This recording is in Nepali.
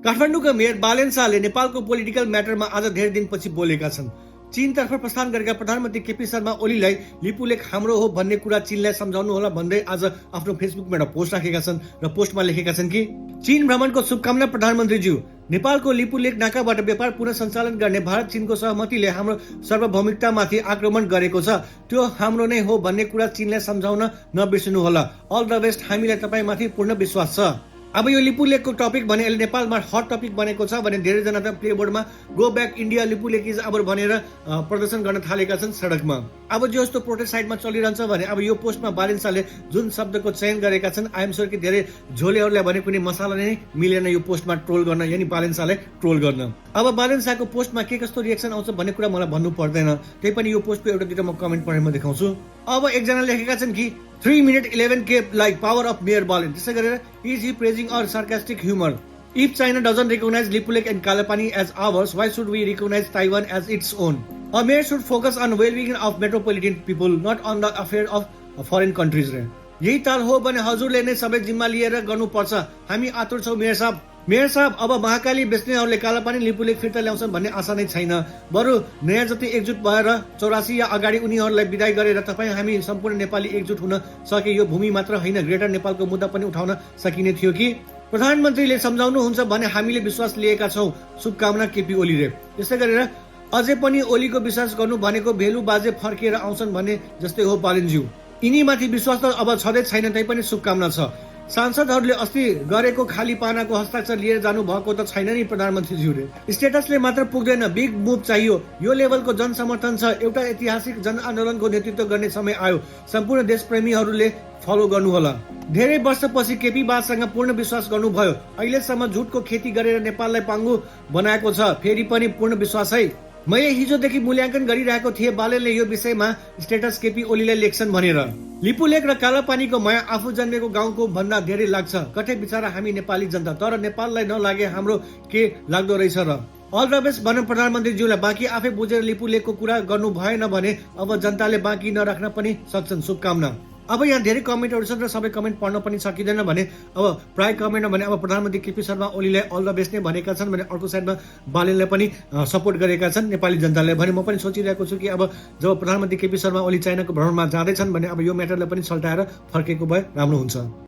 काठमाडौँका मेयर बालेन शाहले नेपालको पोलिटिकल म्याटरमा आज धेरै दिनपछि बोलेका छन्। चीनतर्फ प्रस्थान गरेका प्रधानमन्त्री केपी शर्मा ओलीलाई लिपुलेक हाम्रो हो भन्ने कुरा चीनलाई सम्झाउनु होला भन्दै आज आफ्नो फेसबुकमा एउटा पोस्ट राखेका छन् र पोस्टमा लेखेका छन् कि चीन भ्रमणको शुभकामना प्रधानमन्त्रीज्यू। नेपालको लिपुलेक नाकाबाट व्यापार पुनः सञ्चालन गर्ने भारत चीनको सहमतिले हाम्रो सार्वभौमिकतामाथि आक्रमण गरेको छ। त्यो हाम्रो नै हो भन्ने कुरा चीनलाई सम्झाउन नबिर्सनुहोला। अल द बेस्ट, हामीलाई तपाईँमाथि पूर्ण विश्वास छ। अब यो लिपुलेकको टपिक भने अहिले नेपालमा हट टपिक बनेको छ भने धेरैजना त प्लेबोर्डमा go back India Lipulekh is अबर भनेर प्रदर्शन गर्न थालेका छन् सडकमा। अब जो यस्तो प्रोटेस्ट साइडमा चलिरहन्छ भने अब यो पोस्टमा बालेन शाहले जुन शब्दको चयन गरेका छन्, आई एम श्योर कि धेरै झोलेहरूलाई भने कुनै मसाला नै मिलेन यो पोस्टमा ट्रोल गर्न, यानी बालेन शाहलाई ट्रोल गर्न। अब बालेन शाहको पोस्टमा के कस्तो रिएक्सन आउँछ भन्ने कुरा मलाई भन्नु पर्दैन, त्यही पनि यो पोस्टको एउटा दुईटा म कमेन्ट पढेर देखाउँछु। अब एकजना लेखेका छन् कि 3 minute 11K like power of Mayor Balin. त्यसै गरेर is he praising or sarcastic humor? If China doesn't recognize Lipulek and Kalapani as ours, why should we recognize Taiwan as its own? A mayor should focus on well-being of metropolitan people, not on the affair of foreign countries. यही ताल हो भने हजुरले नै सबै जिम्मा लिएर गर्नुपर्छ। हामी आतुर छौँ मेयर साहब। मेयर साहब, अब महाकाली बेच्नेहरूले कालापानी लिपुलेक फिर्ता ल्याउँछन् भन्ने आशा नै छैन। बरु नयाँ जति एकजुट भएर 84 या अगाडि उनीहरूलाई विदाई गरेर तपाईँ हामी सम्पूर्ण नेपाली एकजुट हुन सके यो भूमि मात्र होइन ग्रेटर नेपालको मुद्दा पनि उठाउन सकिने थियो कि प्रधानमन्त्रीले सम्झाउनुहुन्छ भने हामीले विश्वास लिएका छौँ। शुभकामना केपी ओलीले। त्यसै गरेर अझै पनि ओलीको विश्वास गर्नु भनेको भेलु बाजे फर्किएर आउँछन् भन्ने जस्तै हो बालिनज्यू। यिनीमाथि विश्वास त अब छँदै छैन, तै पनि शुभकामना छ। सांसदहरूले अस्ति गरेको खाली पानाको हस्ताक्षर लिएर जानु भएको त छैन नि प्रधानमन्त्रीज्यूले। स्टेटसले मात्र पुग्दैन, बिग मुभ चाहियो। यो लेभलको जनसमर्थन छ। एउटा ऐतिहासिक जनआन्दोलनको नेतृत्व गर्ने समय आयो। सम्पूर्ण देशप्रेमीहरूले फलो गर्नुहोला। धेरै वर्षपछि केपी बासँग पूर्ण विश्वास गर्नुभयो। अहिलेसम्म झुटको खेती गरेर नेपाललाई पाङ्गु बनाएको छ। फेरि पनि पूर्ण विश्वास है। मैले हिजोदेखि मूल्याङ्कन गरिरहेको थिएँ बालेनले यो विषयमा स्टेटस केपी ओलीलाई लेख्छन् भनेर। लिपुलेक र कालापानीको माया आफू जन्मेको गाउँको भन्दा धेरै लाग्छ। कतै बिचारा हामी नेपाली जनता, तर नेपाललाई नलागे हाम्रो के लाग्दो रहेछ र। अल द बेस्ट भनौँ प्रधानमन्त्रीज्यूलाई। बाँकी आफै बुझेर लिपुलेकको कुरा गर्नु भएन भने अब जनताले बाँकी नराख्न पनि सक्छन्। शुभकामना। अब यहाँ धेरै कमेन्टहरू छन् र सबै कमेन्ट पढ्न पनि सकिँदैन भने अब प्राय कमेन्टमा भने अब प्रधानमन्त्री केपी शर्मा ओलीलाई अल द बेस्ट नै भनेका छन् भने अर्को साइडमा बालेनलाई पनि सपोर्ट गरेका छन् नेपाली जनताले भने म पनि सोचिरहेको छु कि अब जब प्रधानमन्त्री केपी शर्मा ओली चाइनाको भ्रमणमा जाँदैछन् भने अब यो म्याटरलाई पनि सल्टाएर फर्केको भए राम्रो हुन्छ।